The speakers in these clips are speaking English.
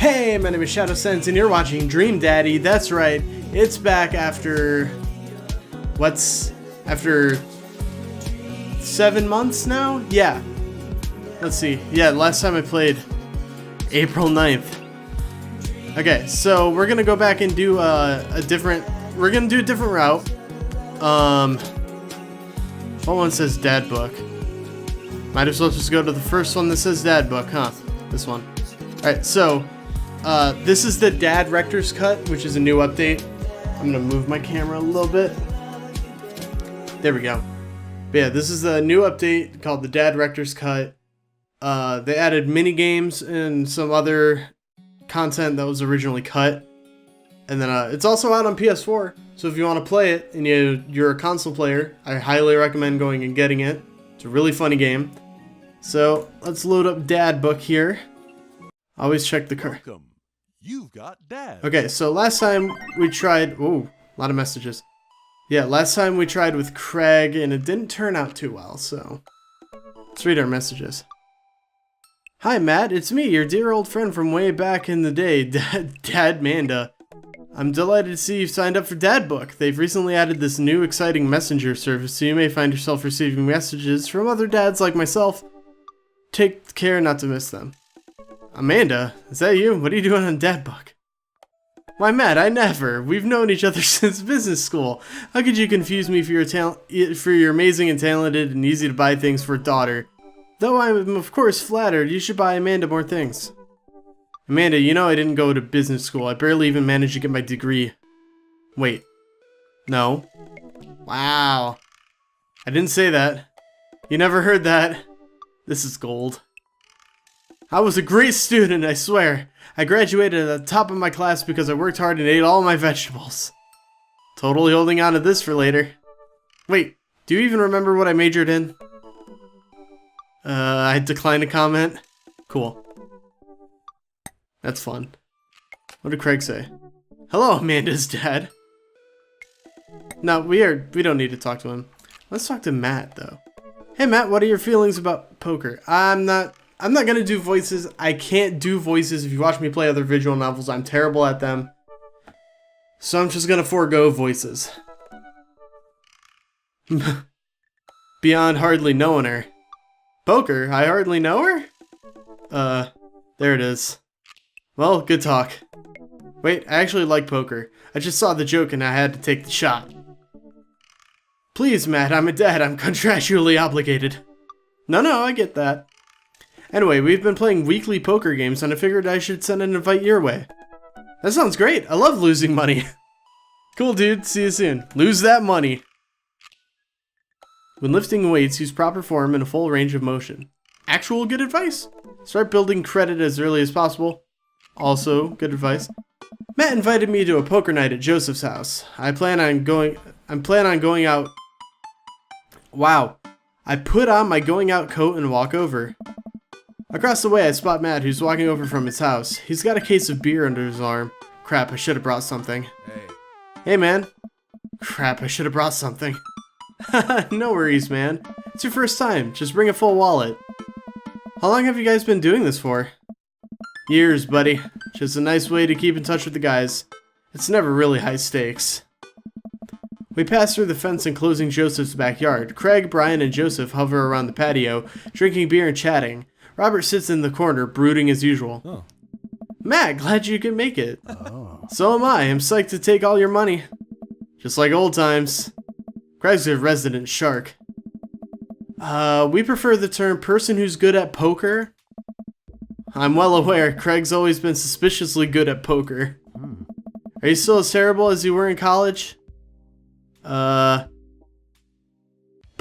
Hey, my name is Shadowsense, and you're watching Dream Daddy. That's right, it's back after... after 7 months now? Yeah. Let's see. Yeah, last time I played April 9th. Okay, so we're gonna go back and do a different route. What one says Dad Book? Might as well just go to the first one that says Dad Book, huh? This one. Alright, so this is the Dad Rector's Cut, which is a new update. I'm gonna move my camera a little bit. There we go. But yeah, this is the new update called the Dad Rector's Cut. They added mini games and some other content that was originally cut. And then it's also out on PS4. So if you want to play it and you're a console player, I highly recommend going and getting it. It's a really funny game. So let's load up Dad Book here. Always check the card. You've got Dad. Okay, so last time we tried... Ooh, a lot of messages. Yeah, last time we tried with Craig and it didn't turn out too well, so... Let's read our messages. Hi Matt, it's me, your dear old friend from way back in the day, Dad Manda. I'm delighted to see you've signed up for Dad Book. They've recently added this new exciting messenger service, so you may find yourself receiving messages from other dads like myself. Take care not to miss them. Amanda, is that you? What are you doing on Dad Book? Why, Matt, I never. We've known each other since business school. How could you confuse me for your amazing and talented and easy to buy things for a daughter? Though I'm of course flattered, you should buy Amanda more things. Amanda, you know I didn't go to business school. I barely even managed to get my degree. Wait. No. Wow. I didn't say that. You never heard that. This is gold. I was a great student, I swear. I graduated at the top of my class because I worked hard and ate all my vegetables. Totally holding on to this for later. Wait, do you even remember what I majored in? I declined to comment. Cool. That's fun. What did Craig say? Hello, Amanda's dad. No, we don't need to talk to him. Let's talk to Matt, though. Hey, Matt, what are your feelings about poker? I'm not gonna do voices. I can't do voices. If you watch me play other visual novels, I'm terrible at them. So I'm just gonna forego voices. Beyond hardly knowing her. Poker? I hardly know her? There it is. Well, good talk. Wait, I actually like poker. I just saw the joke and I had to take the shot. Please, Matt, I'm a dad. I'm contractually obligated. No, I get that. Anyway, we've been playing weekly poker games and I figured I should send an invite your way. That sounds great. I love losing money. Cool, dude. See you soon. Lose that money. When lifting weights, use proper form and a full range of motion. Actual good advice. Start building credit as early as possible. Also, good advice. Matt invited me to a poker night at Joseph's house. I plan on going out. Wow. I put on my going out coat and walk over. Across the way, I spot Matt, who's walking over from his house. He's got a case of beer under his arm. Crap, I should have brought something. Hey, man. Crap, I should have brought something. No worries, man. It's your first time. Just bring a full wallet. How long have you guys been doing this for? Years, buddy. Just a nice way to keep in touch with the guys. It's never really high stakes. We pass through the fence enclosing Joseph's backyard. Craig, Brian, and Joseph hover around the patio, drinking beer and chatting. Robert sits in the corner, brooding as usual. Oh. Matt, glad you can make it. Oh. So am I. I'm psyched to take all your money. Just like old times. Craig's a resident shark. We prefer the term person who's good at poker. I'm well aware, Craig's always been suspiciously good at poker. Are you still as terrible as you were in college? Put on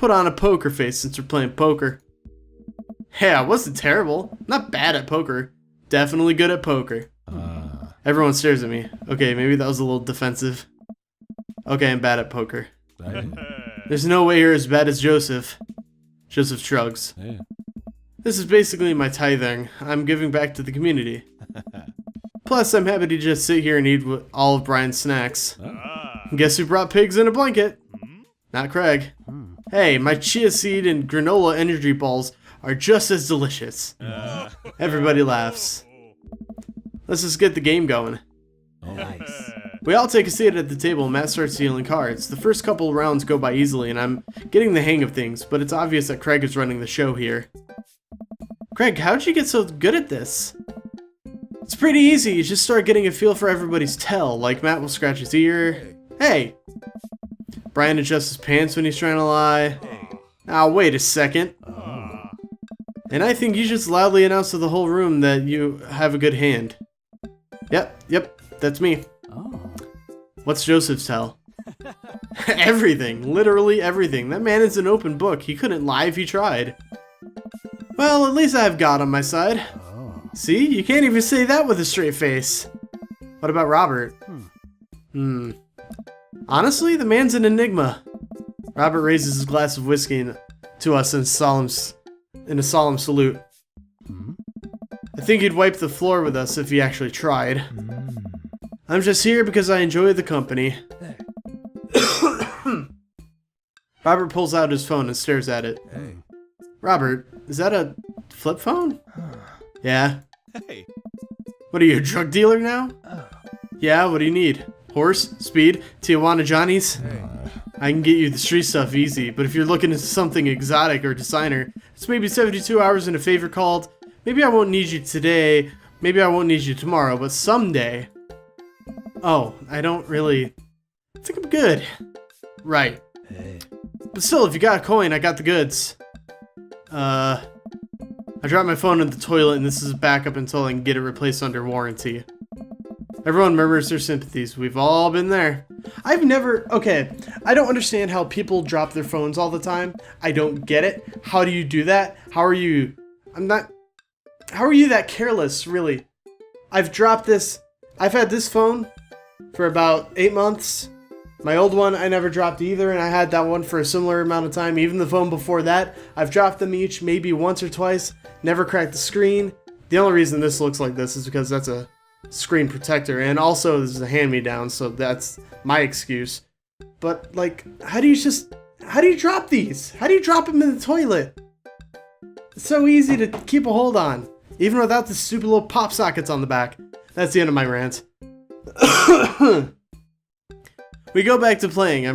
a poker face since we're playing poker. Hey, I wasn't terrible. Not bad at poker. Definitely good at poker. Everyone stares at me. Okay, maybe that was a little defensive. Okay, I'm bad at poker. There's no way you're as bad as Joseph. Joseph shrugs. Hey. This is basically my tithing. I'm giving back to the community. Plus, I'm happy to just sit here and eat all of Brian's snacks. Guess who brought pigs in a blanket? Not Craig. Hey, my chia seed and granola energy balls are just as delicious. Everybody laughs. Let's just get the game going. Nice. We all take a seat at the table and Matt starts dealing cards. The first couple of rounds go by easily and I'm getting the hang of things, but it's obvious that Craig is running the show here. Craig, how'd you get so good at this? It's pretty easy, you just start getting a feel for everybody's tell, like Matt will scratch his ear. Hey! Brian adjusts his pants when he's trying to lie. Now wait a second. And I think you just loudly announce to the whole room that you have a good hand. Yep, that's me. What's Joseph's tell? Everything, literally everything. That man is an open book. He couldn't lie if he tried. Well, at least I have God on my side. See, you can't even say that with a straight face. What about Robert? Honestly, the man's an enigma. Robert raises his glass of whiskey to us in a solemn salute. I think he'd wipe the floor with us if he actually tried. I'm just here because I enjoy the company. Robert pulls out his phone and stares at it. Hey. Robert, is that a flip phone? Yeah. Hey. What are you, a drug dealer now? Yeah, what do you need? Horse? Speed? Tijuana Johnnies? I can get you the street stuff easy, but if you're looking into something exotic or designer, it's maybe 72 hours and a favor called. Maybe I won't need you today, maybe I won't need you tomorrow, but someday. Oh, I don't really... I think I'm good. Right. But still, if you got a coin, I got the goods. I dropped my phone in the toilet and this is a backup until I can get it replaced under warranty. Everyone murmurs their sympathies. We've all been there. Okay, I don't understand how people drop their phones all the time. I don't get it. How do you do that? How are you that careless, really? I've had this phone for about 8 months. My old one, I never dropped either, and I had that one for a similar amount of time. Even the phone before that, I've dropped them each maybe once or twice. Never cracked the screen. The only reason this looks like this is because that's a screen protector, and also this is a hand-me-down, so that's my excuse. But, like, how do you drop these? How do you drop them in the toilet? It's so easy to keep a hold on, even without the stupid little pop sockets on the back. That's the end of my rant. We go back to playing. I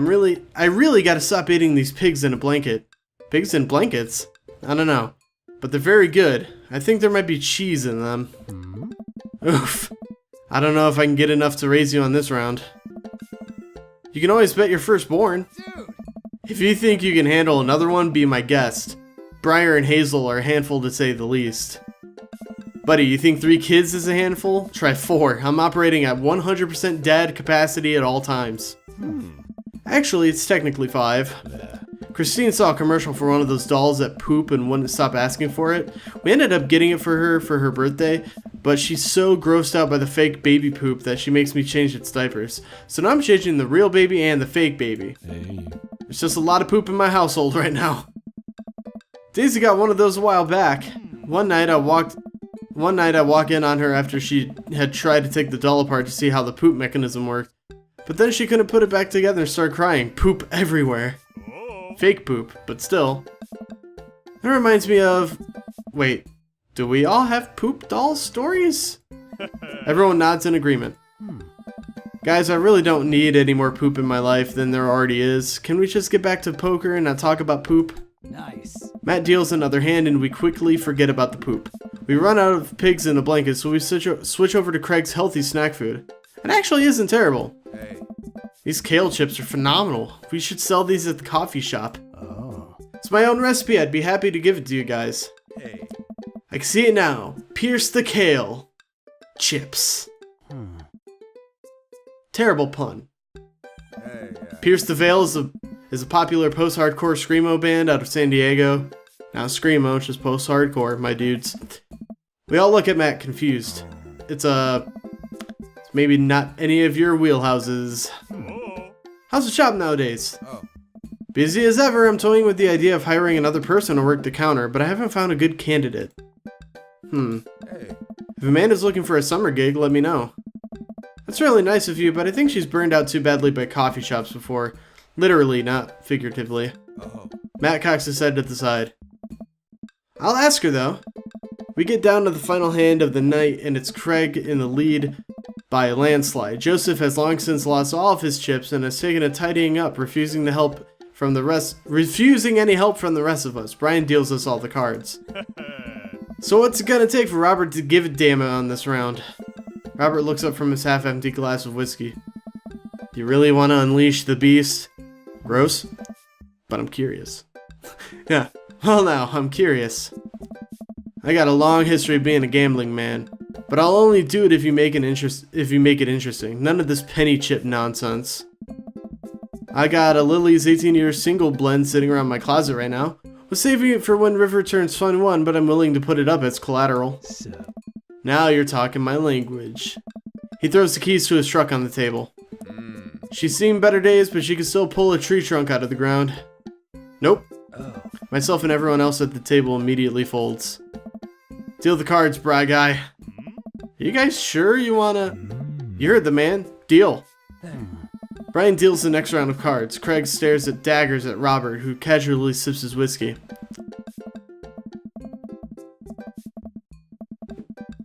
really gotta stop eating these pigs in a blanket. Pigs in blankets? I don't know. But they're very good. I think there might be cheese in them. Oof. I don't know if I can get enough to raise you on this round. You can always bet your firstborn. If you think you can handle another one, be my guest. Briar and Hazel are a handful to say the least. Buddy, you think 3 kids is a handful? Try 4. I'm operating at 100% dad capacity at all times. Actually, it's technically 5. Christine saw a commercial for one of those dolls that poop and wouldn't stop asking for it. We ended up getting it for her birthday, but she's so grossed out by the fake baby poop that she makes me change its diapers. So now I'm changing the real baby and the fake baby. There's just a lot of poop in my household right now. Daisy got one of those a while back. One night I walk in on her after she had tried to take the doll apart to see how the poop mechanism worked. But then she couldn't put it back together and started crying. Poop everywhere. Fake poop, but still. That reminds me of... Wait, do we all have poop doll stories? Everyone nods in agreement. Guys, I really don't need any more poop in my life than there already is. Can we just get back to poker and not talk about poop? Nice. Matt deals another hand and we quickly forget about the poop. We run out of pigs in a blanket, so we switch over to Craig's healthy snack food. It actually isn't terrible. These kale chips are phenomenal. We should sell these at the coffee shop. It's my own recipe. I'd be happy to give it to you guys. I can see it now. Pierce the kale. Chips. Terrible pun. Pierce the Veil is a popular post-hardcore screamo band out of San Diego. Now screamo, just post-hardcore, my dudes. We all look at Matt confused. It's maybe not any of your wheelhouses. How's the shop nowadays? Busy as ever. I'm toying with the idea of hiring another person to work the counter, but I haven't found a good candidate. If Amanda's looking for a summer gig, let me know. That's really nice of you, but I think she's burned out too badly by coffee shops before. Literally, not figuratively. Matt cocks his head to the side. I'll ask her, though. We get down to the final hand of the night, and it's Craig in the lead by a landslide. Joseph has long since lost all of his chips and has taken a tidying up, refusing any help from the rest of us. Brian deals us all the cards. So what's it gonna take for Robert to give a damn on this round? Robert looks up from his half-empty glass of whiskey. You really want to unleash the beast? Gross, but I'm curious. Yeah, well now, I'm curious. I got a long history of being a gambling man, but I'll only do it if you make it interesting. None of this penny chip nonsense. I got a Lily's 18-year single blend sitting around my closet right now. Was saving it for when River turns 21, but I'm willing to put it up as collateral. Now you're talking my language. He throws the keys to his truck on the table. She's seen better days, but she can still pull a tree trunk out of the ground. Nope. Myself and everyone else at the table immediately folds. Deal the cards, bra guy. Are you guys sure you wanna... You heard the man. Deal. Brian deals the next round of cards. Craig stares at daggers at Robert, who casually sips his whiskey.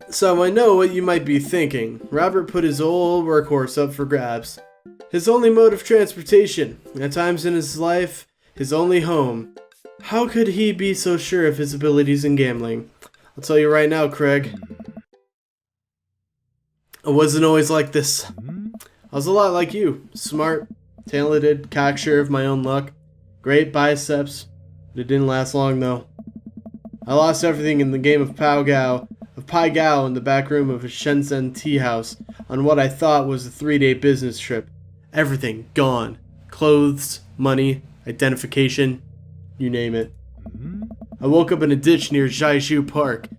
So I know what you might be thinking. Robert put his old workhorse up for grabs. His only mode of transportation, at times in his life, his only home. How could he be so sure of his abilities in gambling? I'll tell you right now, Craig. I wasn't always like this. I was a lot like you. Smart, talented, cocksure of my own luck. Great biceps. It didn't last long, though. I lost everything in the game of Pai Gao in the back room of a Shenzhen tea house on what I thought was a 3-day business trip. Everything gone. Clothes, money, identification, you name it. I woke up in a ditch near Jiaishu Park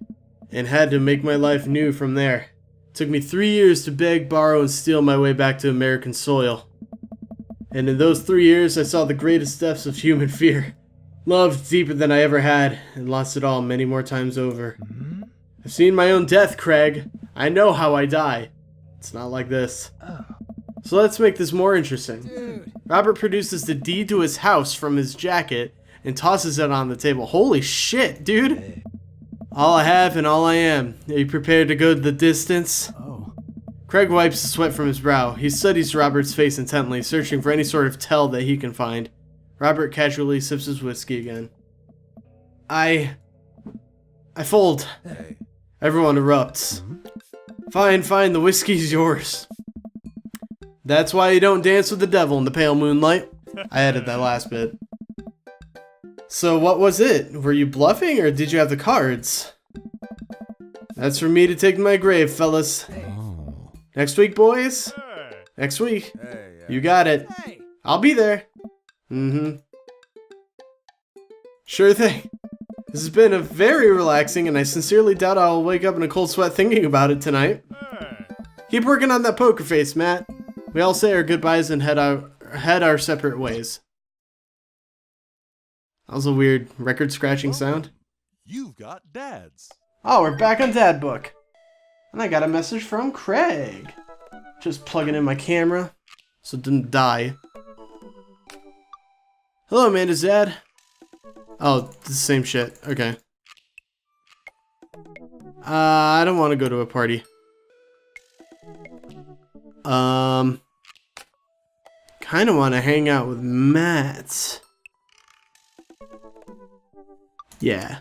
and had to make my life new from there. It took me 3 years to beg, borrow, and steal my way back to American soil. And in those 3 years, I saw the greatest depths of human fear. Loved deeper than I ever had, and lost it all many more times over. I've seen my own death, Craig. I know how I die. It's not like this. So let's make this more interesting. Robert produces the deed to his house from his jacket and tosses it on the table. Holy shit, dude! All I have and all I am. Are you prepared to go the distance? Craig wipes the sweat from his brow. He studies Robert's face intently, searching for any sort of tell that he can find. Robert casually sips his whiskey again. I fold. Everyone erupts. Fine, the whiskey's yours. That's why you don't dance with the devil in the pale moonlight. I added that last bit. So what was it? Were you bluffing or did you have the cards? That's for me to take to my grave, fellas. Next week, boys? Next week. You got it. I'll be there. Sure thing. This has been a very relaxing, and I sincerely doubt I'll wake up in a cold sweat thinking about it tonight. Keep working on that poker face, Matt. We all say our goodbyes and head our separate ways. That was a weird record scratching sound. You've got dads. Oh, we're back on Dad Book. And I got a message from Craig. Just plugging in my camera so it didn't die. Hello, Amanda's dad. Oh, the same shit. Okay. I don't want to go to a party. Kind of want to hang out with Matt. Yeah.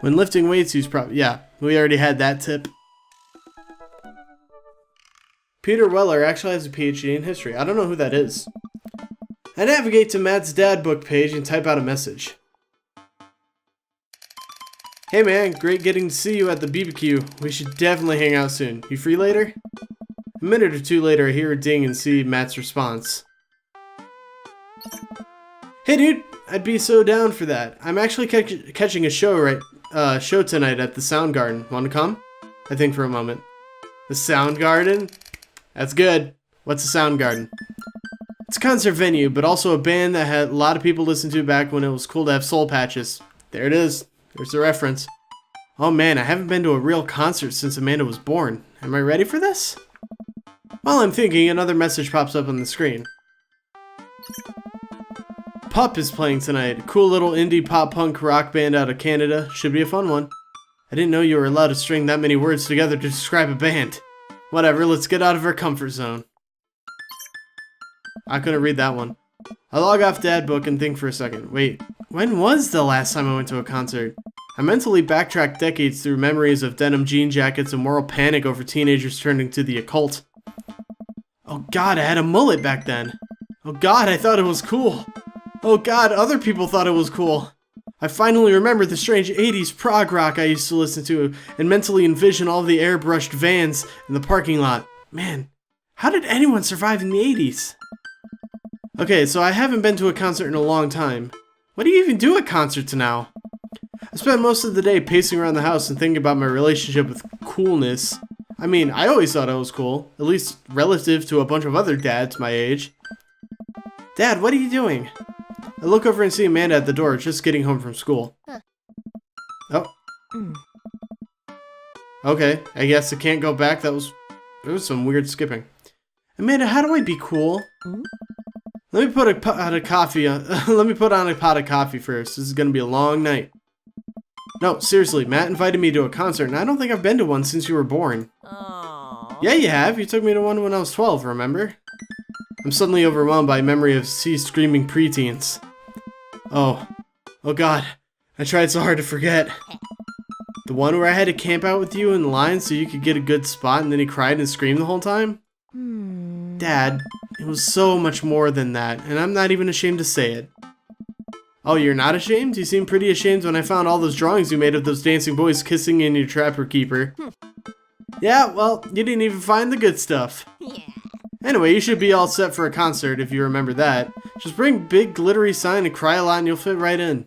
When lifting weights, he's probably... Yeah, we already had that tip. Peter Weller actually has a PhD in history. I don't know who that is. I navigate to Matt's Dad Book page and type out a message. Hey man, great getting to see you at the BBQ. We should definitely hang out soon. You free later? A minute or two later, I hear a ding and see Matt's response. Hey dude, I'd be so down for that. I'm actually catching a show tonight at the Soundgarden. Want to come? I think for a moment. The Soundgarden? That's good. What's the Soundgarden? It's a concert venue, but also a band that had a lot of people listen to back when it was cool to have soul patches. There it is. There's the reference. Oh man, I haven't been to a real concert since Amanda was born. Am I ready for this? While I'm thinking, another message pops up on the screen. Pup is playing tonight. A cool little indie pop punk rock band out of Canada. Should be a fun one. I didn't know you were allowed to string that many words together to describe a band. Whatever, let's get out of our comfort zone. I couldn't read that one. I log off Dad Book and think for a second. Wait, when was the last time I went to a concert? I mentally backtracked decades through memories of denim jean jackets and moral panic over teenagers turning to the occult. Oh God, I had a mullet back then. Oh God, I thought it was cool. Oh God, other people thought it was cool. I finally remembered the strange 80s prog rock I used to listen to and mentally envision all the airbrushed vans in the parking lot. Man, how did anyone survive in the 80s? Okay, so I haven't been to a concert in a long time. What do you even do at concerts now? I spent most of the day pacing around the house and thinking about my relationship with coolness. I mean, I always thought I was cool, at least relative to a bunch of other dads my age. Dad, what are you doing? I look over and see Amanda at the door, just getting home from school. Oh. Okay, I guess I can't go back. There was some weird skipping. Amanda, how do I be cool? Let me put a pot of coffee on. Let me put on a pot of coffee first. This is gonna be a long night. No, seriously, Matt invited me to a concert, and I don't think I've been to one since you were born. Aww. Yeah, you have. You took me to one when I was 12, remember? I'm suddenly overwhelmed by memory of screaming preteens. Oh God, I tried so hard to forget. The one where I had to camp out with you in the line so you could get a good spot and then he cried and screamed the whole time? Dad, it was so much more than that, and I'm not even ashamed to say it. Oh, you're not ashamed? You seemed pretty ashamed when I found all those drawings you made of those dancing boys kissing in your trapper keeper. Yeah, well, you didn't even find the good stuff. Anyway, you should be all set for a concert if you remember that. Just bring big glittery sign and cry a lot and you'll fit right in.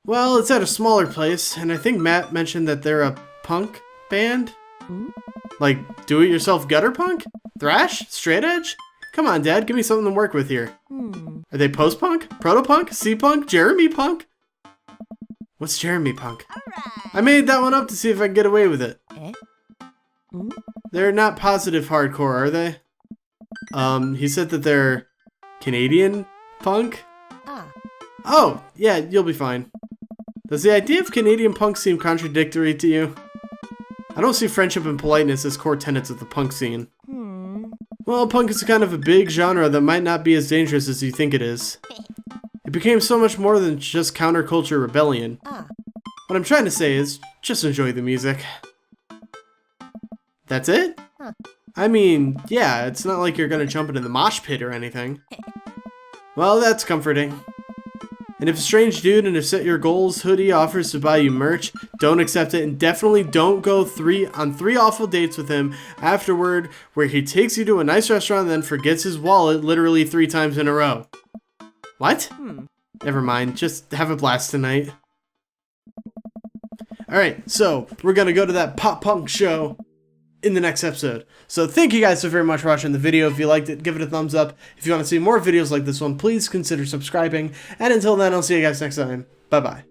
Well, it's at a smaller place, and I think Matt mentioned that they're a punk band? Like, do-it-yourself gutter punk? Thrash? Straight edge? Come on, Dad, give me something to work with here. Are they post-punk? Proto-punk? C-punk? Jeremy punk? What's Jeremy punk? I made that one up to see if I can get away with it. They're not positive hardcore, are they? He said that they're Canadian punk? Oh, yeah, you'll be fine. Does the idea of Canadian punk seem contradictory to you? I don't see friendship and politeness as core tenets of the punk scene. Well, punk is kind of a big genre that might not be as dangerous as you think it is. It became so much more than just counterculture rebellion. What I'm trying to say is, just enjoy the music. That's it? I mean, yeah, it's not like you're gonna jump into the mosh pit or anything. Well, that's comforting. And if a strange dude in a Set Your Goals hoodie offers to buy you merch, don't accept it, and definitely don't go on three awful dates with him afterward where he takes you to a nice restaurant and then forgets his wallet literally 3 times in a row. What? Never mind, just have a blast tonight. Alright, so we're gonna go to that pop punk show in the next episode. So thank you guys so very much for watching the video. If you liked it, give it a thumbs up. If you want to see more videos like this one, please consider subscribing. And until then, I'll see you guys next time. Bye bye.